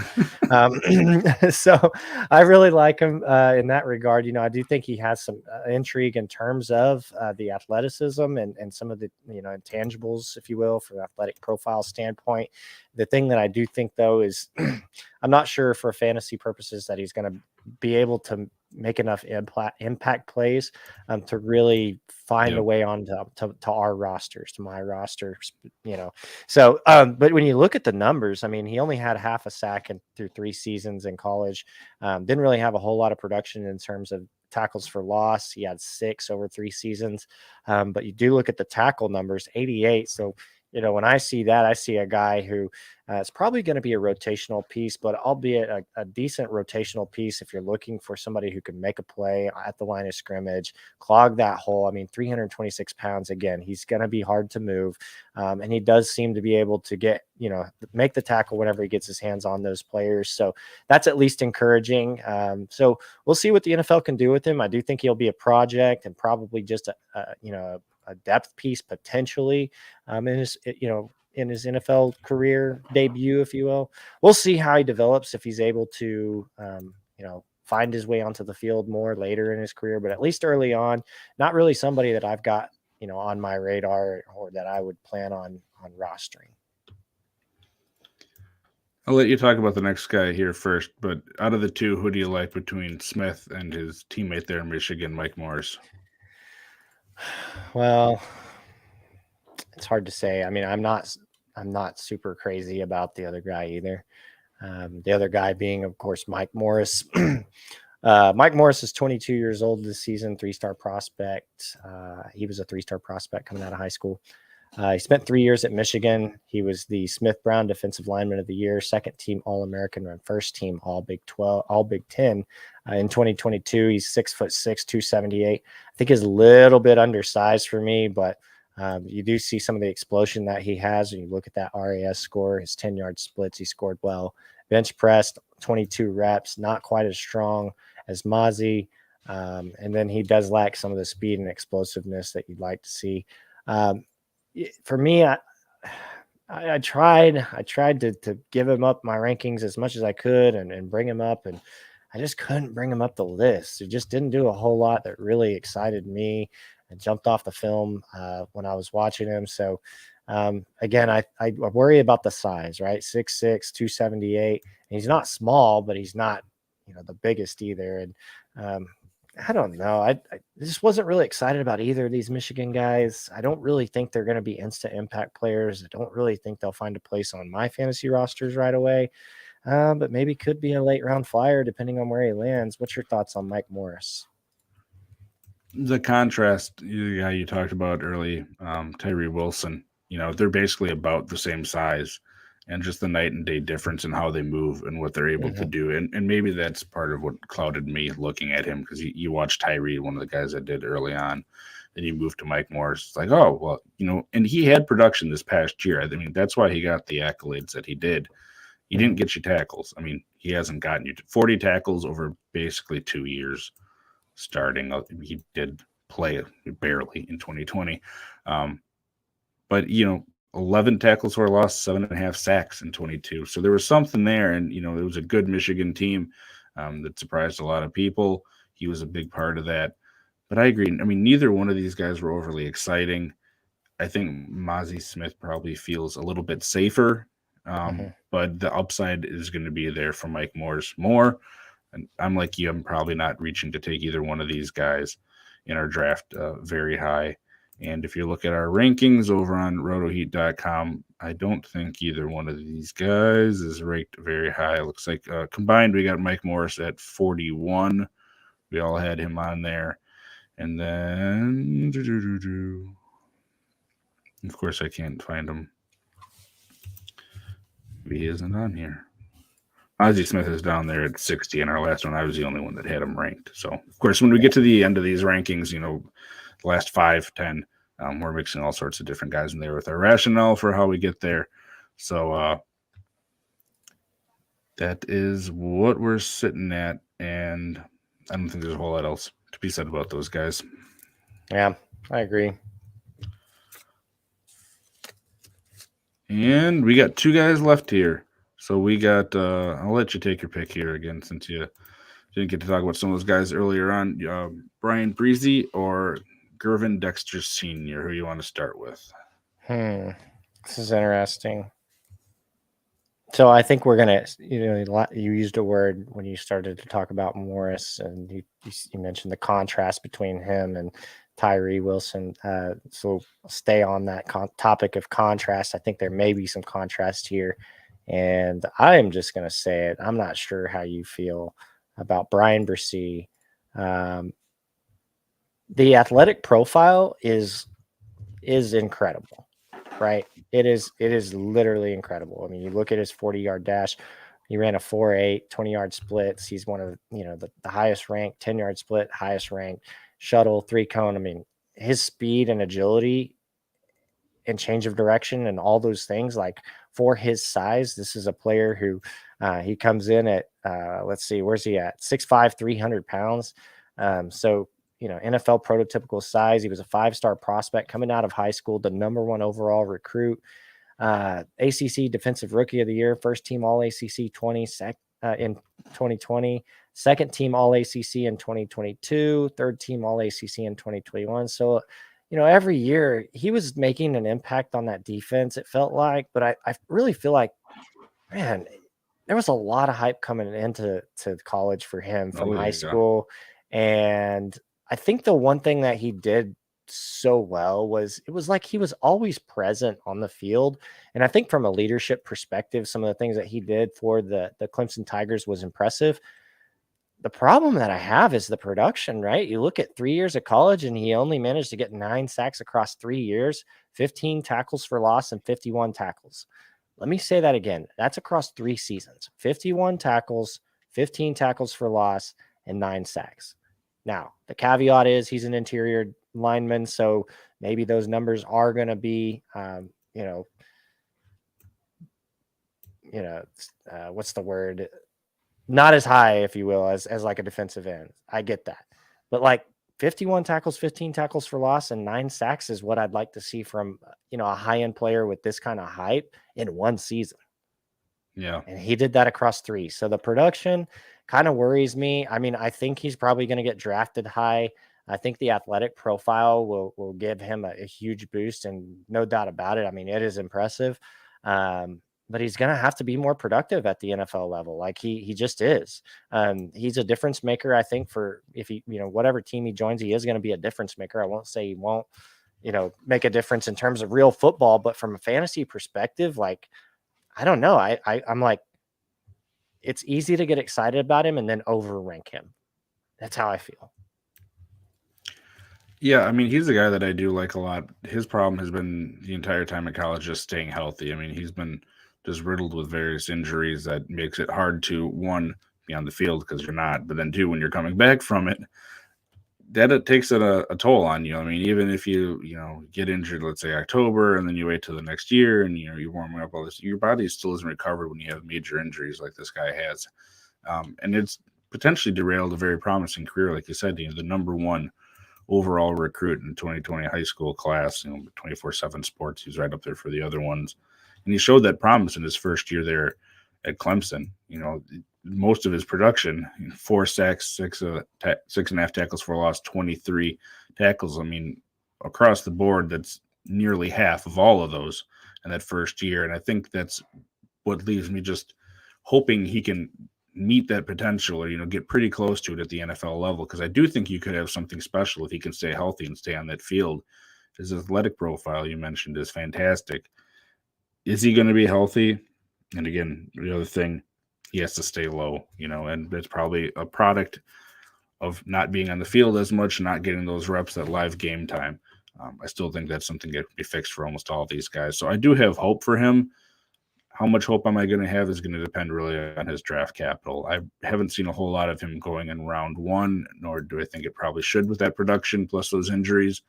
So I really like him in that regard. I do think he has some intrigue in terms of the athleticism and some of the, intangibles, if you will, from an athletic profile standpoint. The thing that I do think, though, is I'm not sure for fantasy purposes that he's going to be able to make enough impact plays to really find a way on to our rosters, to my roster, So, but when you look at the numbers, I mean, he only had half a sack through 3 seasons in college. Didn't really have a whole lot of production in terms of tackles for loss. He had 6 over 3 seasons. But you do look at the tackle numbers, 88. So, when I see that, I see a guy who is probably going to be a rotational piece, but albeit a decent rotational piece if you're looking for somebody who can make a play at the line of scrimmage, clog that hole. I mean, 326 pounds, again, he's going to be hard to move. And he does seem to be able to get, make the tackle whenever he gets his hands on those players. So that's at least encouraging. So we'll see what the NFL can do with him. I do think he'll be a project and probably just a depth piece potentially in his NFL career debut, if you will. We'll see how he develops, if he's able to, find his way onto the field more later in his career, but at least early on, not really somebody that I've got, on my radar or that I would plan on rostering. I'll let you talk about the next guy here first, but out of the two, who do you like between Smith and his teammate there in Michigan, Mike Morris? Well, it's hard to say. I mean, I'm not super crazy about the other guy either. The other guy being, of course, Mike Morris. Mike Morris is 22 years old this season, 3-star prospect. He was a 3-star prospect coming out of high school. He spent 3 years at Michigan. He was the Smith Brown Defensive Lineman of the Year, 2nd team All-American, and 1st team All Big 12, All Big 10. In 2022, he's 6'6", 278. I think he's a little bit undersized for me, but you do see some of the explosion that he has. When you look at that RAS score, his 10-yard splits, he scored well. Bench pressed, 22 reps, not quite as strong as Mozzie. And then he does lack some of the speed and explosiveness that you'd like to see. For me, I tried to give him up my rankings as much as I could and bring him up, and I just couldn't bring him up the list. He just didn't do a whole lot that really excited me and jumped off the film when I was watching him. So again, I worry about the size, right? 6'6", 278. And he's not small, but he's not, the biggest either. And I don't know. I just wasn't really excited about either of these Michigan guys. I don't really think they're going to be instant impact players. I don't really think they'll find a place on my fantasy rosters right away. But maybe could be a late round flyer depending on where he lands. What's your thoughts on Mike Morris? The contrast, the guy you talked about early, Tyree Wilson, they're basically about the same size. and just the night and day difference in how they move and what they're able to do. And maybe that's part of what clouded me looking at him, because you watch Tyree, one of the guys I did early on, and you move to Mike Morris. It's like, oh, well, and he had production this past year. I mean, that's why he got the accolades that he did. He didn't get you tackles. I mean, he hasn't gotten you 40 tackles over basically 2 years starting. He did play barely in 2020. But 11 tackles for a loss, 7.5 sacks in 22. So there was something there, and it was a good Michigan team that surprised a lot of people. He was a big part of that. But I agree. I mean, neither one of these guys were overly exciting. I think Mozzie Smith probably feels a little bit safer, but the upside is going to be there for Mike Morris more. And I'm like you, I'm probably not reaching to take either one of these guys in our draft very high. And if you look at our rankings over on RotoHeat.com, I don't think either one of these guys is ranked very high. It looks like combined, we got Mike Morris at 41. We all had him on there. And then, of course, I can't find him. He isn't on here. Ozzie Smith is down there at 60, and our last one, I was the only one that had him ranked. So, of course, when we get to the end of these rankings, the last 5, 10, we're mixing all sorts of different guys in there with our rationale for how we get there. So that is what we're sitting at, and I don't think there's a whole lot else to be said about those guys. Yeah, I agree. And we got 2 guys left here. So we got, I'll let you take your pick here again, since you didn't get to talk about some of those guys earlier on. Brian Breezy or Gervin Dexter Sr., who you want to start with? This is interesting. So I think we're going to, you used a word when you started to talk about Morris, and you mentioned the contrast between him and Tyree Wilson. So stay on that topic of contrast. I think there may be some contrast here. And I am just going to say it. I'm not sure how you feel about Brian Breezy. The athletic profile is incredible, right? It is literally incredible. I mean, you look at his 40-yard dash. He ran a 4.8, 20-yard splits. He's one of the highest ranked 10-yard split, highest ranked shuttle, 3-cone. I mean, his speed and agility and change of direction and all those things, like, for his size, this is a player who he comes in at let's see, where's he at? 6'5", 300 pounds. So NFL prototypical size. He was a 5-star prospect coming out of high school, the #1 overall recruit, ACC Defensive Rookie of the Year, first team All ACC 20 in 2020, second team All ACC in 2022, third team All ACC in 2021. So, every year he was making an impact on that defense, it felt like. But I really feel like, man, there was a lot of hype coming into college for him from high school. And I think the one thing that he did so well was, it was like he was always present on the field. And I think from a leadership perspective, some of the things that he did for the Clemson Tigers was impressive. The problem that I have is the production, right? You look at 3 years of college, and he only managed to get 9 sacks across 3 years, 15 tackles for loss, and 51 tackles. Let me say that again. That's across 3 seasons, 51 tackles, 15 tackles for loss, and 9 sacks. Now, the caveat is he's an interior lineman, so maybe those numbers are going to be, what's the word? Not as high, if you will, as like a defensive end. I get that. But like 51 tackles, 15 tackles for loss, and 9 sacks is what I'd like to see from, a high-end player with this kind of hype in one season. Yeah. And he did that across 3. So the production kind of worries me. I mean, I think he's probably going to get drafted high. I think the athletic profile will give him a huge boost, and no doubt about it. I mean, it is impressive. But he's going to have to be more productive at the NFL level. Like he just is. He's a difference maker, I think, for if he, whatever team he joins, he is going to be a difference maker. I won't say he won't, make a difference in terms of real football, but from a fantasy perspective, like, I don't know. I'm like, it's easy to get excited about him and then overrank him. That's how I feel. Yeah, I mean, he's a guy that I do like a lot. His problem has been the entire time in college just staying healthy. I mean, he's been just riddled with various injuries that makes it hard to, one, be on the field because you're not, but then two, when you're coming back from it, that it takes a toll on you. I mean, even if you get injured, let's say October, and then you wait till the next year, and you're warming up all this, your body still isn't recovered when you have major injuries like this guy has, and it's potentially derailed a very promising career, like you said. The number one overall recruit in 2020 high school class. 24/7 Sports. He's right up there for the other ones, and he showed that promise in his first year there at Clemson. Most of his production, 4 sacks, 6.5 tackles for a loss, 23 tackles. I mean, across the board, that's nearly half of all of those in that first year. And I think that's what leaves me just hoping he can meet that potential, or get pretty close to it at the NFL level, because I do think you could have something special if he can stay healthy and stay on that field. His athletic profile, you mentioned, is fantastic. Is he going to be healthy? And again, the other thing, he has to stay low, and it's probably a product of not being on the field as much, not getting those reps, that live game time. I still think that's something that can be fixed for almost all of these guys. So I do have hope for him. How much hope am I going to have is going to depend really on his draft capital. I haven't seen a whole lot of him going in round 1, nor do I think it probably should with that production plus those injuries.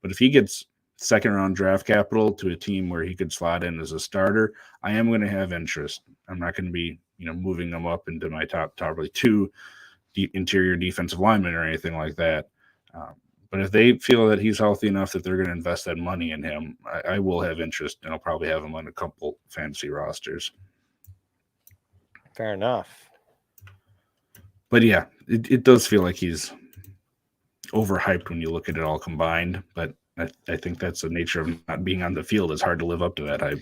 But if he gets second-round draft capital to a team where he could slot in as a starter, I am going to have interest. I'm not going to be, moving them up into my top probably 2 interior defensive linemen or anything like that. But if they feel that he's healthy enough that they're going to invest that money in him, I will have interest, and I'll probably have him on a couple fantasy rosters. Fair enough. But yeah, it does feel like he's overhyped when you look at it all combined. But I think that's the nature of not being on the field. It's hard to live up to that hype.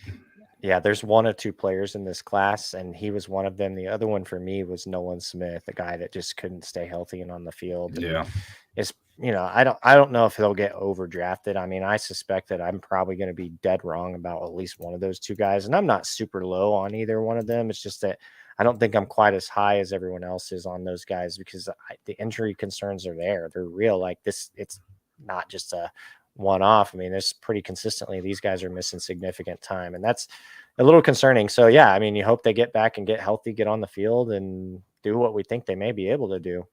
Yeah, there's 1 or 2 players in this class, and he was one of them. The other one for me was Nolan Smith, a guy that just couldn't stay healthy and on the field. And yeah, it's I don't know if he'll get overdrafted. I mean, I suspect that I'm probably going to be dead wrong about at least one of those 2 guys, and I'm not super low on either one of them. It's just that I don't think I'm quite as high as everyone else is on those guys, because the injury concerns are there. They're real. Like this, it's not just a one-off. I mean, there's pretty consistently these guys are missing significant time, and that's a little concerning. So yeah, I mean, you hope they get back and get healthy, get on the field, and do what we think they may be able to do.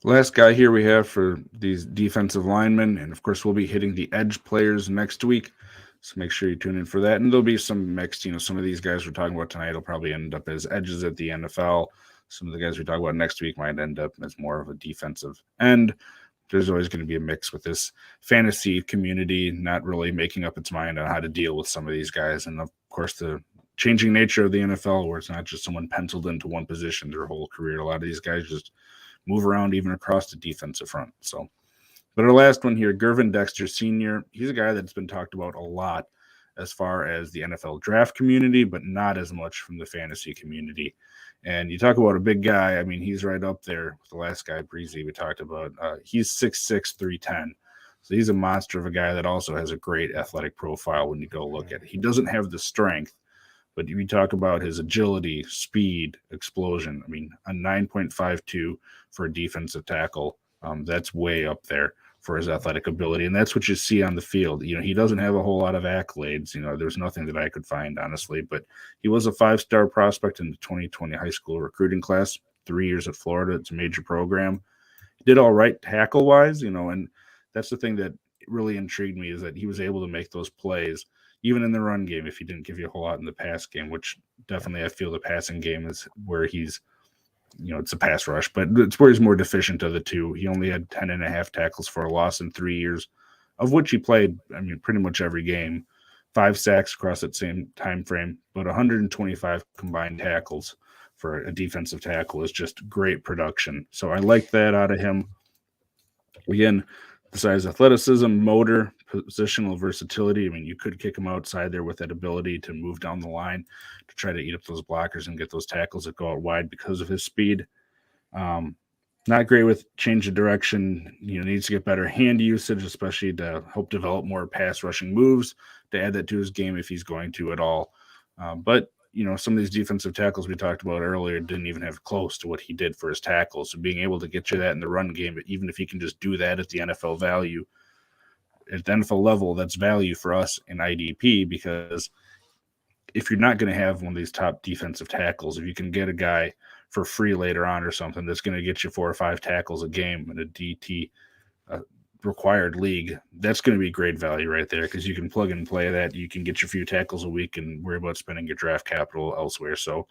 Last guy here we have for these defensive linemen, and of course we'll be hitting the edge players next week, so make sure you tune in for that. And there'll be some mixed, some of these guys we're talking about tonight will probably end up as edges at the NFL. Some of the guys we talk about next week might end up as more of a defensive end. There's always going to be a mix with this fantasy community not really making up its mind on how to deal with some of these guys. And of course, the changing nature of the NFL, where it's not just someone penciled into one position their whole career. A lot of these guys just move around even across the defensive front. So, but our last one here, Gervin Dexter Sr., he's a guy that's been talked about a lot as far as the NFL draft community, but not as much from the fantasy community. And you talk about a big guy, I mean, he's right up there with the last guy, Breezy, we talked about. He's 6'6", 310. So he's a monster of a guy that also has a great athletic profile when you go look at it. He doesn't have the strength, but you talk about his agility, speed, explosion. I mean, a 9.52 for a defensive tackle, that's way up there for his athletic ability. And that's what you see on the field. He doesn't have a whole lot of accolades. There's nothing that I could find, honestly, but he was a 5-star prospect in the 2020 high school recruiting class, 3 years at Florida. It's a major program. He did all right tackle-wise, and that's the thing that really intrigued me, is that he was able to make those plays even in the run game if he didn't give you a whole lot in the pass game, which definitely I feel the passing game is where he's, it's a pass rush, but it's where he's more deficient of the two. He only had 10.5 tackles for a loss in 3 years, of which he played, pretty much every game. 5 sacks across that same time frame, but 125 combined tackles for a defensive tackle is just great production. So I like that out of him. Again, besides athleticism, motor, positional versatility, you could kick him outside there with that ability to move down the line to try to eat up those blockers and get those tackles that go out wide because of his speed. Not great with change of direction. Needs to get better hand usage, especially to help develop more pass rushing moves to add that to his game if he's going to at all. But some of these defensive tackles we talked about earlier didn't even have close to what he did for his tackles. So being able to get you that in the run game, even if he can just do that at the NFL value, at the NFL level, that's value for us in IDP, because if you're not going to have one of these top defensive tackles, if you can get a guy for free later on or something that's going to get you 4 or 5 tackles a game in a DT required league, that's going to be great value right there, because you can plug and play that. You can get your few tackles a week and worry about spending your draft capital elsewhere. So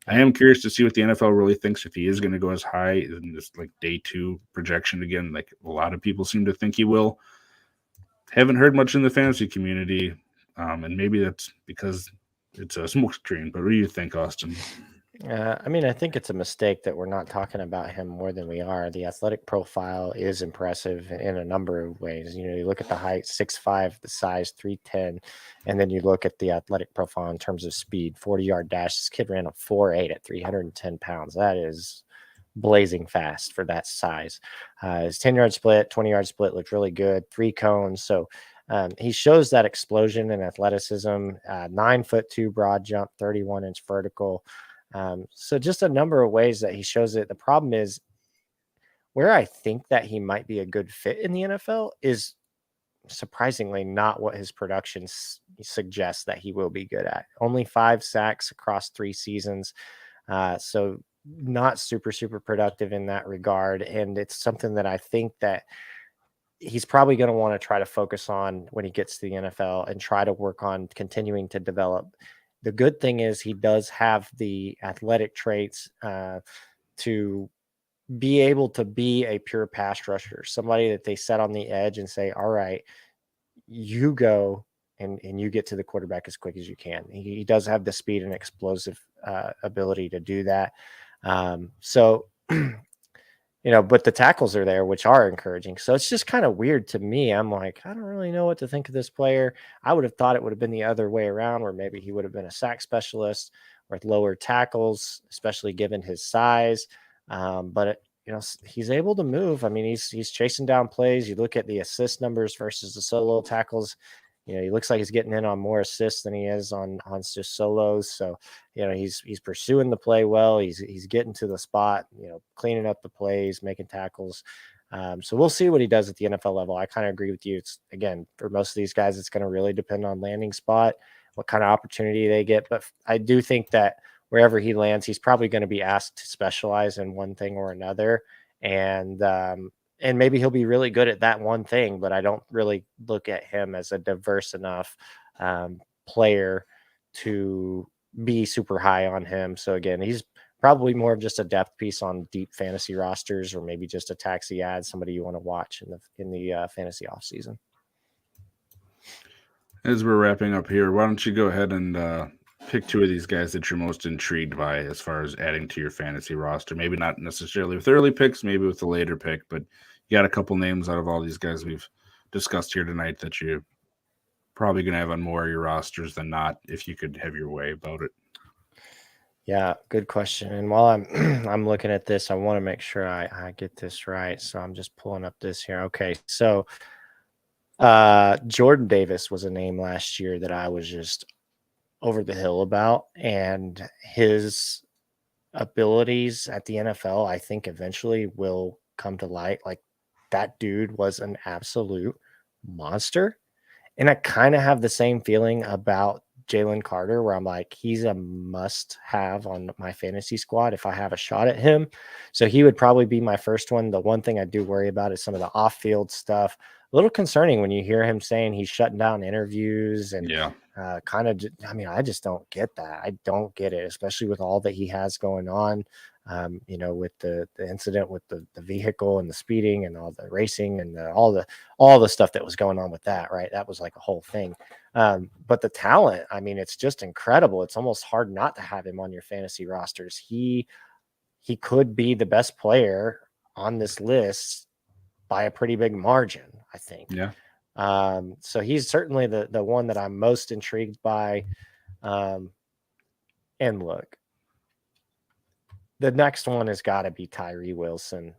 I am curious to see what the NFL really thinks, if he is going to go as high in this like day 2 projection again, like a lot of people seem to think he will. Haven't heard much in the fantasy community, and maybe that's because it's a smoke screen. But what do you think, Austin? I mean, I think it's a mistake that we're not talking about him more than we are. The athletic profile is impressive in a number of ways. You know, you look at the height, 6'5", the size, 310, and then you look at the athletic profile in terms of speed, 40-yard dash. This kid ran a 4.8 at 310 pounds. That is blazing fast for that size. His 10-yard split, 20-yard split looked really good, 3 cones. So he shows that explosion in athleticism, 9'2" broad jump, 31-inch vertical. So just a number of ways that he shows it. The problem is, where I think that he might be a good fit in the NFL is surprisingly not what his production suggests that he will be good at. Only 5 sacks across 3 seasons. So not super productive in that regard. And it's something that I think that he's probably going to want to try to focus on when he gets to the NFL and try to work on continuing to develop. The good thing is he does have the athletic traits to be able to be a pure pass rusher, somebody that they set on the edge and say, all right, you go and you get to the quarterback as quick as you can. He does have the speed and explosive ability to do that. So, you know, but the tackles are there, which are encouraging. So it's just kind of weird to me. I'm like, I don't really know what to think of this player. I would have thought it would have been the other way around, where maybe he would have been a sack specialist with lower tackles, especially given his size. But you know, he's able to move. I mean, he's chasing down plays. You look at the assist numbers versus the solo tackles. You know, he looks like he's getting in on more assists than he is on just solos. So, you know, he's pursuing the play well. He's getting to the spot, you know, cleaning up the plays, making tackles. So we'll see what he does at the NFL level. I kind of agree with you. It's, again, for most of these guys, it's going to really depend on landing spot, what kind of opportunity they get. But I do think that wherever he lands, he's probably going to be asked to specialize in one thing or another. And maybe he'll be really good at that one thing, but I don't really look at him as a diverse enough player to be super high on him. So again, he's probably more of just a depth piece on deep fantasy rosters, or maybe just a taxi ad, somebody you want to watch in the fantasy off season. As we're wrapping up here, why don't you go ahead and pick 2 of these guys that you're most intrigued by as far as adding to your fantasy roster? Maybe not necessarily with early picks, maybe with the later pick, but you got a couple names out of all these guys we've discussed here tonight that you're probably going to have on more of your rosters than not, if you could have your way about it. Yeah, good question. And while I'm I'm looking at this, I want to make sure I get this right. So I'm just pulling up this here. Okay, so Jordan Davis was a name last year that I was just over the hill about, and his abilities at the NFL, I think eventually will come to light. Like, that dude was an absolute monster. And I kind of have the same feeling about Jalen Carter, where I'm like, he's a must have on my fantasy squad if I have a shot at him. So he would probably be my first one. The one thing I do worry about is some of the off field stuff. A little concerning when you hear him saying he's shutting down interviews and kind of, I mean, I just don't get that. I don't get it, especially with all that he has going on. You know, with the incident with the vehicle and the speeding and all the racing and all the stuff that was going on with that, right? That was like a whole thing. But the talent, I mean, it's just incredible. It's almost hard not to have him on your fantasy rosters. He could be the best player on this list by a pretty big margin, I think. Yeah. So he's certainly the one that I'm most intrigued by. And look, the next one has got to be Tyree Wilson.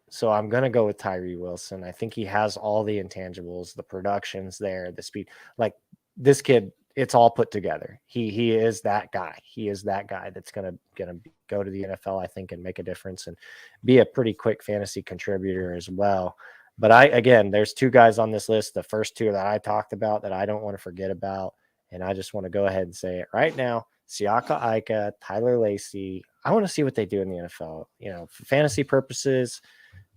So I'm going to go with Tyree Wilson. I think he has all the intangibles, the production's there, the speed. Like, this kid, it's all put together. He is that guy. He is that guy that's going to go to the NFL, I think, and make a difference and be a pretty quick fantasy contributor as well. But again, there's two guys on this list, the first two that I talked about, that I don't want to forget about. And I just want to go ahead and say it right now. Siaka Ika, Tyler Lacey. I want to see what they do in the NFL. For fantasy purposes,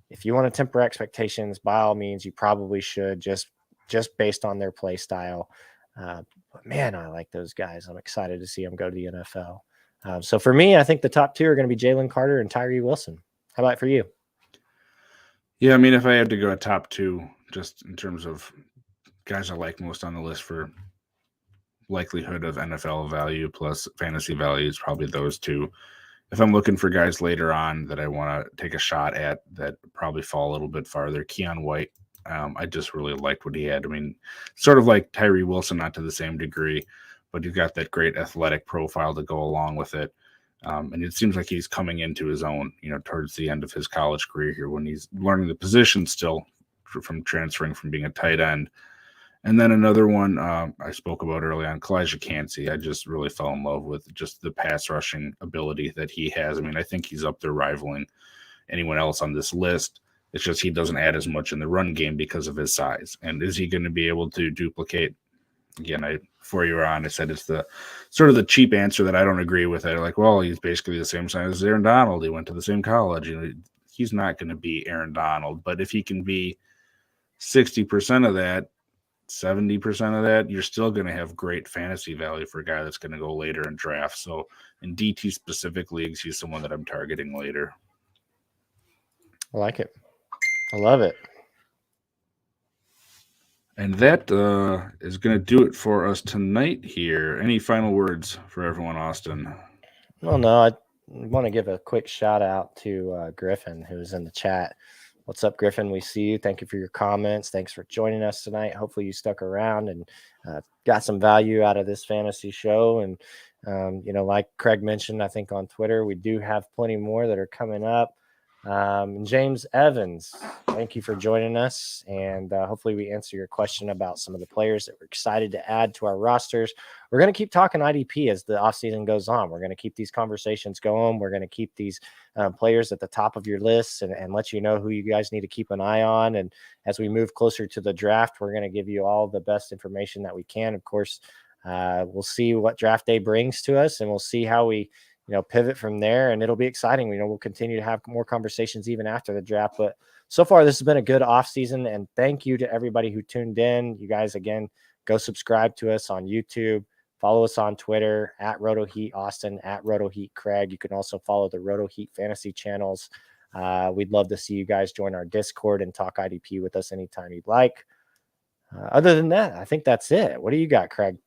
if you want to temper expectations, by all means, you probably should, just based on their play style. But man, I like those guys. I'm excited to see them go to the NFL. So for me, I think the top two are going to be Jalen Carter and Tyree Wilson. How about for you? Yeah, I mean, if I had to go a top two, just in terms of guys I like most on the list for likelihood of NFL value plus fantasy value, is probably those two. If I'm looking for guys later on that I want to take a shot at that probably fall a little bit farther, Keon White, I just really liked what he had. I mean, sort of like Tyree Wilson, not to the same degree, but he's got that great athletic profile to go along with it. And it seems like he's coming into his own, towards the end of his college career here, when he's learning the position still from transferring from being a tight end. And then another one I spoke about early on, Kalijah Kancey. I just really fell in love with just the pass rushing ability that he has. I mean, I think he's up there rivaling anyone else on this list. It's just he doesn't add as much in the run game because of his size. And is he going to be able to duplicate? Again, before you were on, I said it's the sort of the cheap answer that I don't agree with. They're like, well, he's basically the same size as Aaron Donald. He went to the same college. He's not going to be Aaron Donald. But if he can be 60% of that, 70% of that, you're still going to have great fantasy value for a guy that's going to go later in drafts. So in DT specific leagues, he's someone that I'm targeting later. I like it. I love it. And that is going to do it for us tonight here. Any final words for everyone, Austin? Well, no, I want to give a quick shout out to Griffin, who's in the chat. What's up, Griffin? We see you. Thank you for your comments. Thanks for joining us tonight. Hopefully you stuck around and got some value out of this fantasy show. And, like Kraig mentioned, I think on Twitter, we do have plenty more that are coming up. And James Evans, thank you for joining us. And hopefully we answer your question about some of the players that we're excited to add to our rosters. We're going to keep talking IDP as the offseason goes on. We're going to keep these conversations going. We're going to keep these players at the top of your lists and let you know who you guys need to keep an eye on. And as we move closer to the draft, we're going to give you all the best information that we can. Of course, we'll see what draft day brings to us, and we'll see how we pivot from there, and it'll be exciting. We'll continue to have more conversations even after the draft, but so far this has been a good off season, and thank you to everybody who tuned in. You guys, again, go subscribe to us on YouTube, follow us on Twitter at RotoHeat Austin, at RotoHeat Kraig. You can also follow the RotoHeat fantasy channels. We'd love to see you guys join our Discord and talk IDP with us anytime you'd like. Other than that, I think that's it. What do you got, Kraig?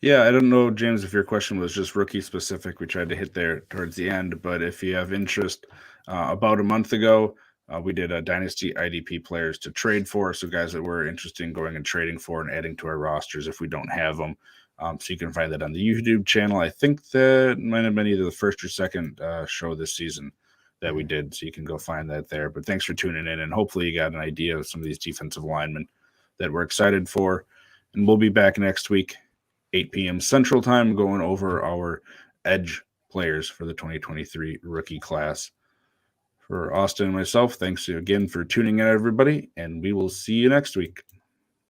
Yeah, I don't know, James, if your question was just rookie specific. We tried to hit there towards the end, but if you have interest, about a month ago, we did a Dynasty IDP players to trade for. So guys that we're interested in going and trading for and adding to our rosters if we don't have them. So you can find that on the YouTube channel. I think that might have been either the first or second show this season that we did. So you can go find that there. But thanks for tuning in, and hopefully you got an idea of some of these defensive linemen that we're excited for. And we'll be back next week, 8 p.m. Central Time, going over our edge players for the 2023 rookie class. For Austin and myself, thanks again for tuning in, everybody, and we will see you next week.